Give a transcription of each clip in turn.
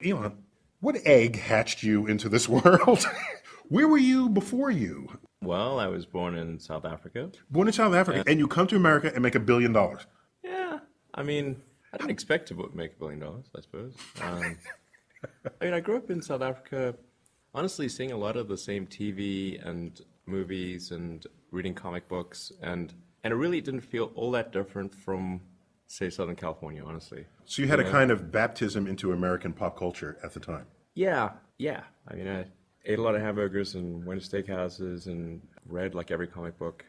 Elon, what egg hatched you into this world? Where were you before you? Well, I was born in South Africa. Born in South Africa, and you come to America and make $1 billion. Yeah, I mean, I didn't expect to make $1 billion, I suppose. I grew up in South Africa, honestly, seeing a lot of the same TV and movies and reading comic books, and it really didn't feel all that different from, say, Southern California, honestly. So you had a kind of baptism into American pop culture at the time. Yeah. I mean, I ate a lot of hamburgers and went to steakhouses and read like every comic book.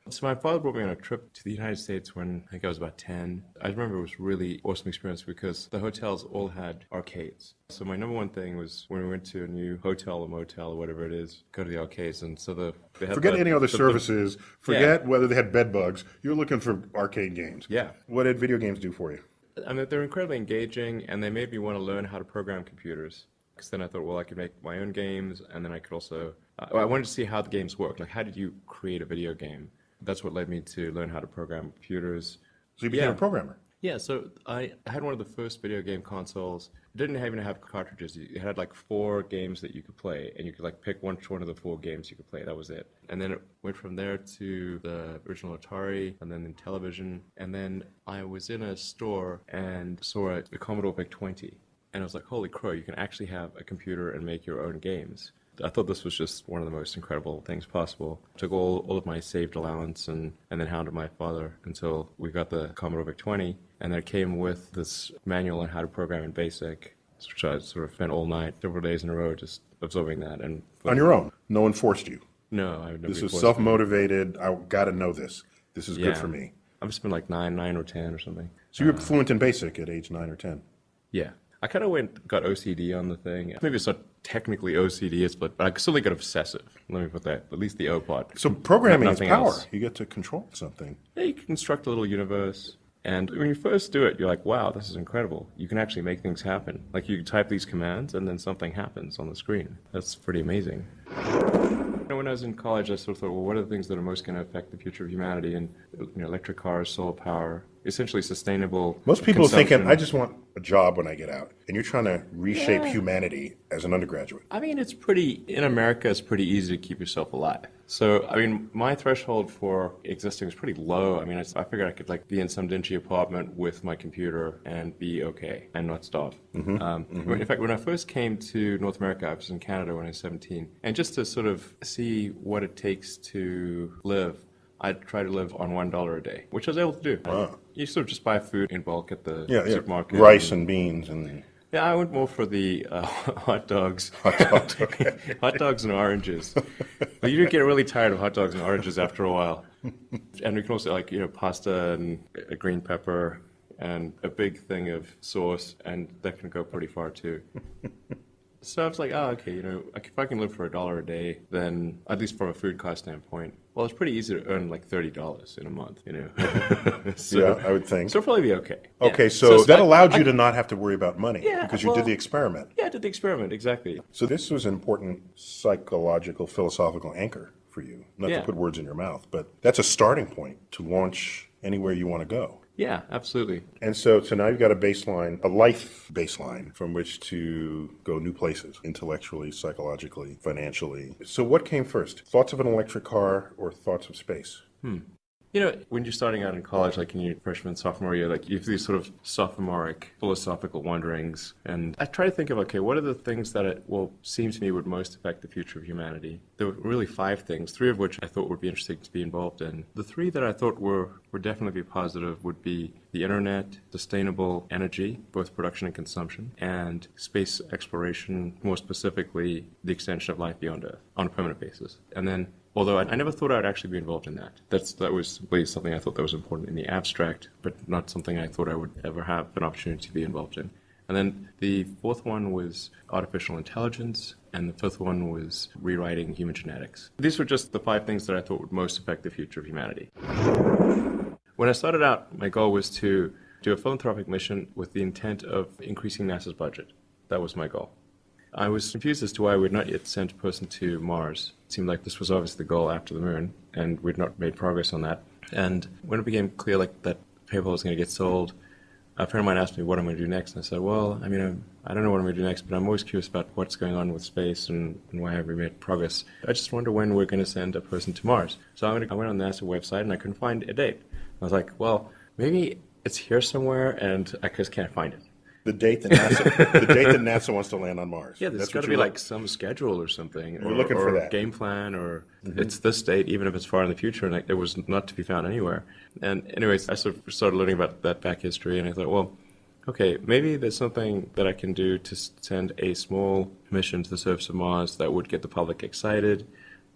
So my father brought me on a trip to the United States when I think I was about 10. I remember it was a really awesome experience because the hotels all had arcades. So my number one thing was when we went to a new hotel or motel or whatever it is, go to the arcades. And so they had Forget any other services. Forget whether they had bed bugs. You're looking for arcade games. Yeah. What did video games do for you? I mean, they're incredibly engaging, and they made me want to learn how to program computers. Because then I thought, well, I could make my own games, and then I could also... I wanted to see how the games work. Like, how did you create a video game? That's what led me to learn how to program computers. So you became a programmer? Yeah, so I had one of the first video game consoles. It didn't even have cartridges. It had like 4 games that you could play, and you could like pick one of the 4 games you could play. That was it. And then it went from there to the original Atari, and then in television. And then I was in a store and saw a Commodore VIC-20. And I was like, holy crow, you can actually have a computer and make your own games. I thought this was just one of the most incredible things possible. Took all of my saved allowance and then hounded my father until we got the Commodore VIC-20. And then it came with this manual on how to program in BASIC, which I sort of spent all night, several days in a row, just absorbing that. And on your own? No one forced you? No, I This was self-motivated. I got to know this. This is good for me. I've spent like 9 or 10 or something. So you were fluent in BASIC at age 9 or 10? Yeah. I kind of got OCD on the thing. Maybe it's not technically OCD, but I certainly got obsessive. Let me put that, at least the O part. So programming is power. Else. You get to control something. Yeah, you can construct a little universe. And when you first do it, you're like, wow, this is incredible. You can actually make things happen. Like you can type these commands and then something happens on the screen. That's pretty amazing. When I was in college, I sort of thought, well, what are the things that are most going to affect the future of humanity? And electric cars, solar power, essentially sustainable. Most people are thinking, I just want a job when I get out. And you're trying to reshape humanity as an undergraduate. I mean, in America, it's pretty easy to keep yourself alive. So, I mean, my threshold for existing was pretty low. I mean, I figured I could be in some dingy apartment with my computer and be okay and not starve. In fact, when I first came to North America, I was in Canada when I was 17. And just to sort of see what it takes to live, I'd try to live on $1 a day, which I was able to do. Wow. You sort of just buy food in bulk at the supermarket. Rice and beans and... Yeah, I went more for the hot dogs. Hot dogs, okay. Hot dogs and oranges. But you do get really tired of hot dogs and oranges after a while. And we can also pasta and a green pepper and a big thing of sauce, and that can go pretty far too. So I was like, okay, if I can live for $1 a day, then at least from a food cost standpoint, well, it's pretty easy to earn like $30 in a month, So, yeah, I would think. So it'll probably be okay. Okay, Yeah. so that allowed you to not have to worry about money because you well, did the experiment. Yeah, I did the experiment, exactly. So this was an important psychological, philosophical anchor for you. Not to put words in your mouth, but that's a starting point to launch anywhere you want to go. Yeah, absolutely. And so now you've got a baseline, a life baseline from which to go new places, intellectually, psychologically, financially. So what came first? Thoughts of an electric car or thoughts of space? When you're starting out in college, like in your freshman, sophomore year, you have these sort of sophomoric philosophical wonderings. And I try to think of, what are the things that seem to me would most affect the future of humanity? There were really 5 things, 3 of which I thought would be interesting to be involved in. The 3 that I thought would definitely be positive would be the internet, sustainable energy, both production and consumption, and space exploration, more specifically, the extension of life beyond Earth on a permanent basis. And then although I never thought I would actually be involved in that. That was simply something I thought that was important in the abstract, but not something I thought I would ever have an opportunity to be involved in. And then the 4th one was artificial intelligence, and the 5th one was rewriting human genetics. These were just the 5 things that I thought would most affect the future of humanity. When I started out, my goal was to do a philanthropic mission with the intent of increasing NASA's budget. That was my goal. I was confused as to why we'd not yet sent a person to Mars. It seemed like this was obviously the goal after the moon, and we'd not made progress on that. And when it became clear that PayPal was going to get sold, a friend of mine asked me what I'm going to do next, and I said, well, I I don't know what I'm going to do next, but I'm always curious about what's going on with space and why have we made progress. I just wonder when we're going to send a person to Mars. So I went on the NASA website and I couldn't find a date. I was like, well, maybe it's here somewhere and I just can't find it. The date that NASA wants to land on Mars. Yeah, there's got to be like some schedule or something. We're looking for that. Game plan, or it's this date, even if it's far in the future, and it was not to be found anywhere. And anyways, I sort of started learning about that back history, and I thought, well, okay, maybe there's something that I can do to send a small mission to the surface of Mars that would get the public excited,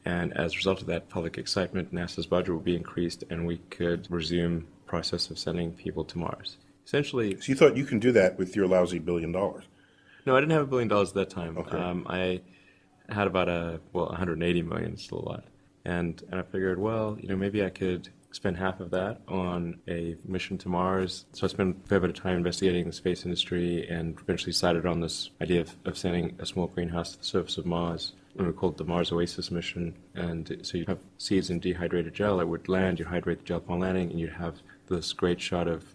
and as a result of that public excitement, NASA's budget would be increased, and we could resume the process of sending people to Mars. Essentially, So you thought you can do that with your lousy $1 billion? no, I didn't have $1 billion at that time. Okay. I had about 180 million, still a lot. And I figured, well, maybe I could spend half of that on a mission to Mars. So I spent a fair bit of time investigating the space industry and eventually decided on this idea of sending a small greenhouse to the surface of Mars. And we called it the Mars Oasis mission. And so you have seeds in dehydrated gel that would land, you hydrate the gel upon landing, and you'd have this great shot of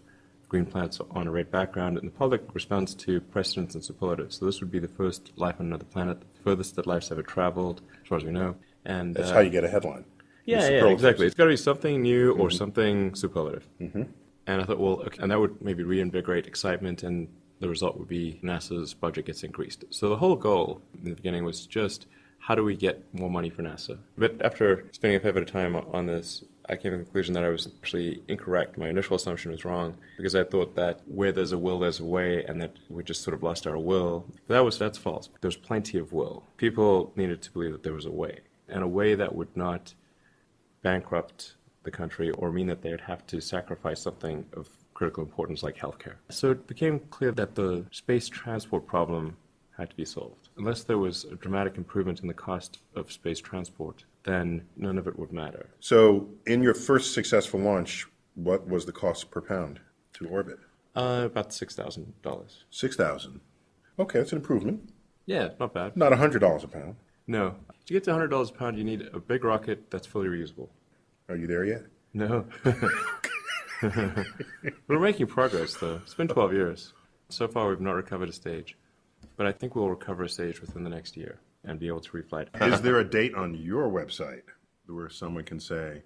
green plants on a red background, and the public responds to precedents and superlatives. So this would be the first life on another planet, the furthest that life's ever traveled, as far as we know. And That's how you get a headline. yeah, exactly. It's got to be something new or something superlative. And I thought, well, okay, and that would maybe reinvigorate excitement, and the result would be NASA's budget gets increased. So the whole goal in the beginning was just, how do we get more money for NASA? But after spending a fair bit of time on this, I came to the conclusion that I was actually incorrect. My initial assumption was wrong, because I thought that where there's a will, there's a way, and that we just sort of lost our will. But that's false. There's plenty of will. People needed to believe that there was a way, and a way that would not bankrupt the country or mean that they would have to sacrifice something of critical importance like healthcare. So it became clear that the space transport problem had to be solved. Unless there was a dramatic improvement in the cost of space transport, then none of it would matter. So in your first successful launch, what was the cost per pound to orbit? About $6,000. $6,000. Okay, that's an improvement. Yeah, not bad. Not $100 a pound. No. To get to $100 a pound, you need a big rocket that's fully reusable. Are you there yet? No. We're making progress, though. It's been 12 years. So far, we've not recovered a stage. But I think we'll recover a stage within the next year and be able to refly. Is there a date on your website where someone can say,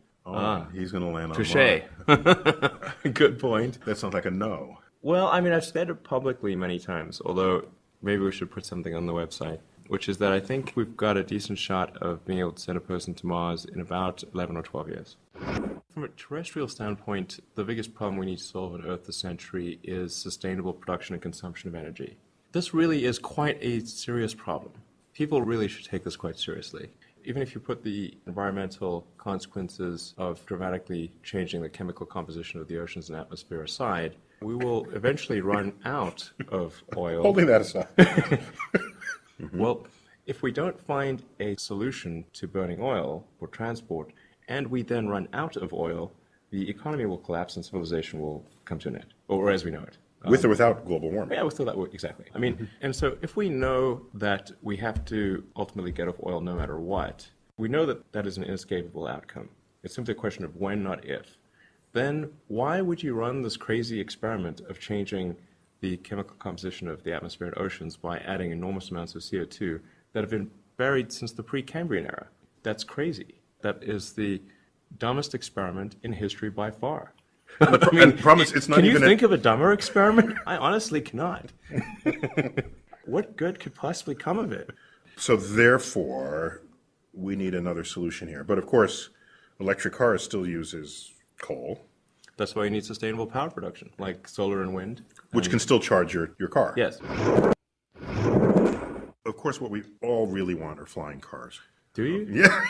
he's going to land on Touché. Mars? Good point. That sounds like a no. Well, I mean, I've said it publicly many times, although maybe we should put something on the website, which is that I think we've got a decent shot of being able to send a person to Mars in about 11 or 12 years. From a terrestrial standpoint, the biggest problem we need to solve on Earth this century is sustainable production and consumption of energy. This really is quite a serious problem. People really should take this quite seriously. Even if you put the environmental consequences of dramatically changing the chemical composition of the oceans and atmosphere aside, we will eventually run out of oil. Holding that aside. Well, if we don't find a solution to burning oil for transport, and we then run out of oil, the economy will collapse and civilization will come to an end, or as we know it. With or without global warming. Yeah, with that, exactly. I mean, and so if we know that we have to ultimately get off oil no matter what, we know that that is an inescapable outcome. It's simply a question of when, not if. Then why would you run this crazy experiment of changing the chemical composition of the atmosphere and oceans by adding enormous amounts of CO2 that have been buried since the Precambrian era? That's crazy. That is the dumbest experiment in history by far. I promise it's not Can even you think of a dumber experiment? I honestly cannot. What good could possibly come of it? So therefore, we need another solution here. But of course, electric cars still uses coal. That's why you need sustainable power production, like solar and wind. Which can still charge your car. Yes. Of course, what we all really want are flying cars. Do you? Yeah.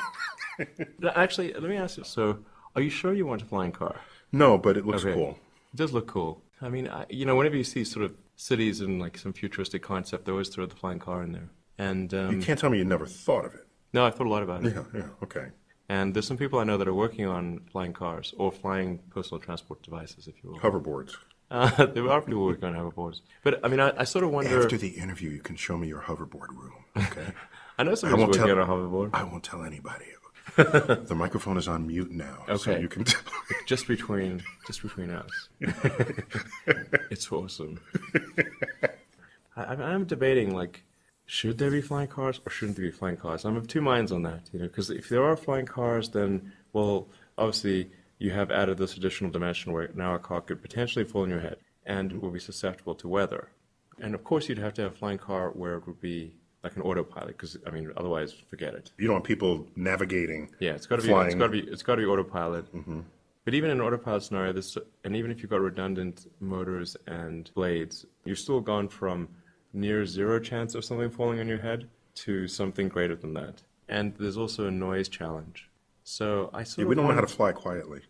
Actually, let me ask you. So, are you sure you want a flying car? No, but it looks Okay. cool. It does look cool. I mean, whenever you see sort of cities and like some futuristic concept, they always throw the flying car in there. And You can't tell me you never thought of it. no, I thought a lot about it. Yeah, okay. And there's some people I know that are working on flying cars or flying personal transport devices, if you will. Hoverboards. There are people working on hoverboards. But I mean, I sort of wonder. After the interview, you can show me your hoverboard room, okay? I know somebody's won't working tell- on a hoverboard. I won't tell anybody. The microphone is on mute now, so Okay. you can tell. Just between us. It's awesome. I'm debating, like, should there be flying cars or shouldn't there be flying cars? I'm of two minds on that, because if there are flying cars, then, well, obviously you have added this additional dimension where now a car could potentially fall on your head and will be susceptible to weather. And of course, you'd have to have a flying car where it would be like an autopilot, because I mean, otherwise, forget it. You don't want people navigating. Yeah, it's got to be. flying. It's got to be autopilot. But even in an autopilot scenario, and even if you've got redundant motors and blades, you've still gone from near zero chance of something falling on your head to something greater than that. And there's also a noise challenge. So I sort of We don't know how to fly quietly.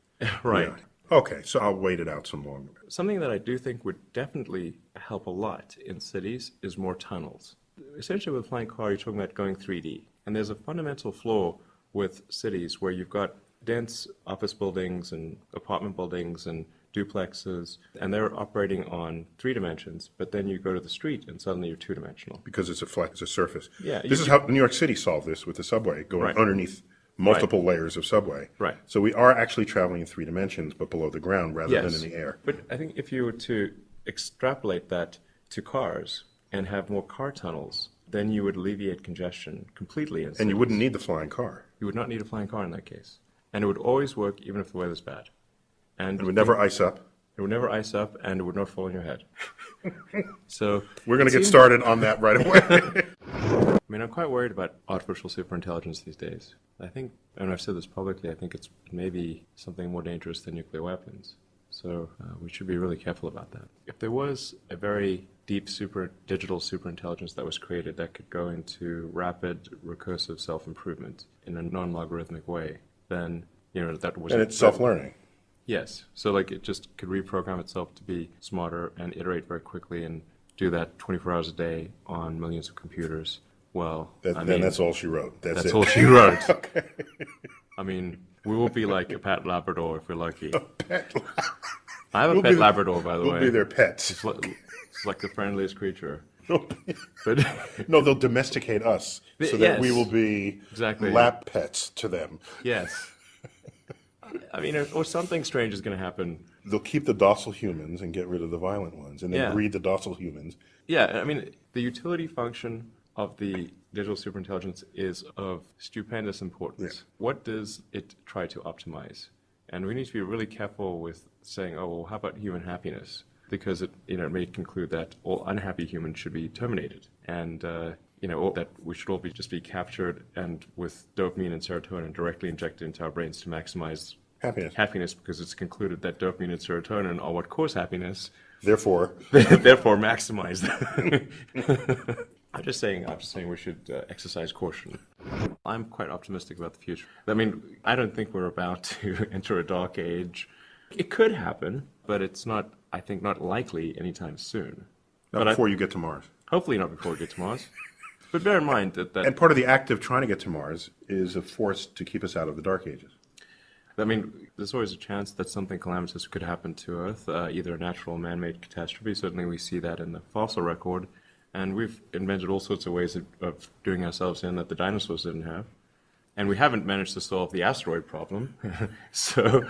right. Yeah. Okay, so I'll wait it out some longer. Something that I do think would definitely help a lot in cities is more tunnels. Essentially, with a flying car, you're talking about going 3D. And there's a fundamental flaw with cities where you've got dense office buildings and apartment buildings and duplexes, and they're operating on 3 dimensions, but then you go to the street and suddenly you're 2-dimensional. Because it's a surface. Yeah, This is how New York City solved this with the subway, going Right. underneath multiple layers of subway. Right. So we are actually traveling in 3 dimensions, but below the ground rather than in the air. But I think if you were to extrapolate that to cars and have more car tunnels, then you would alleviate congestion completely. And you wouldn't need the flying car. You would not need a flying car in that case. And it would always work even if the weather's bad. And It would never ice up. It would never ice up, and it would not fall on your head. So We're going to get started on that right away. I mean, I'm quite worried about artificial superintelligence these days. I think, and I've said this publicly, I think it's maybe something more dangerous than nuclear weapons. So we should be really careful about that. If there was a very deep digital superintelligence that was created that could go into rapid recursive self-improvement in a non-logarithmic way, then, that was... And it's self-learning. Yes. So like it just could reprogram itself to be smarter and iterate very quickly and do that 24 hours a day on millions of computers. Well, Then that's all she wrote. That's it. all she wrote. Okay. I mean, we will be like a pet Labrador if we're lucky. Pet. I have a pet Labrador, by the way. We'll be their pets. It's like the friendliest creature. But no, they'll domesticate us so that we will be lap pets to them. Yes. I mean, or something strange is going to happen. They'll keep the docile humans and get rid of the violent ones, and then breed the docile humans. Yeah, I mean, the utility function of the digital superintelligence is of stupendous importance. Yeah. What does it try to optimize? And we need to be really careful with saying, oh, well, how about human happiness? Because it may conclude that all unhappy humans should be terminated. And that we should all just be captured and with dopamine and serotonin directly injected into our brains to maximize happiness, because it's concluded that dopamine and serotonin are what cause happiness. Therefore Maximize that. I'm just saying we should exercise caution. I'm quite optimistic about the future. I mean, I don't think we're about to enter a dark age. It could happen, but it's not, I think, not likely anytime soon. Not before you get to Mars. Hopefully not before we get to Mars. But bear in mind that... And part of the act of trying to get to Mars is a force to keep us out of the dark ages. I mean, there's always a chance that something calamitous could happen to Earth, either a natural or man-made catastrophe. Certainly we see that in the fossil record. And we've invented all sorts of ways of doing ourselves in that the dinosaurs didn't have. And we haven't managed to solve the asteroid problem. So,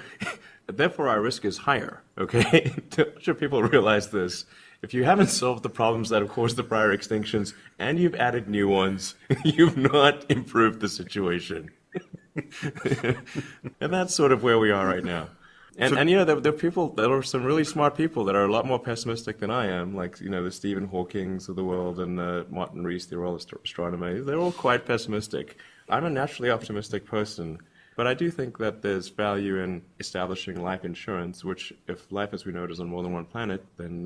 therefore, our risk is higher, okay? I'm sure people realize this. If you haven't solved the problems that have caused the prior extinctions and you've added new ones, you've not improved the situation. And that's sort of where we are right now. And there are people, there are some really smart people that are a lot more pessimistic than I am, like, the Stephen Hawkings of the world and Martin Rees, the royal astronomer. They're all quite pessimistic. I'm a naturally optimistic person, but I do think that there's value in establishing life insurance, which, if life as we know it is on more than one planet, then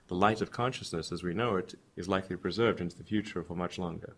the light of consciousness as we know it is likely preserved into the future for much longer.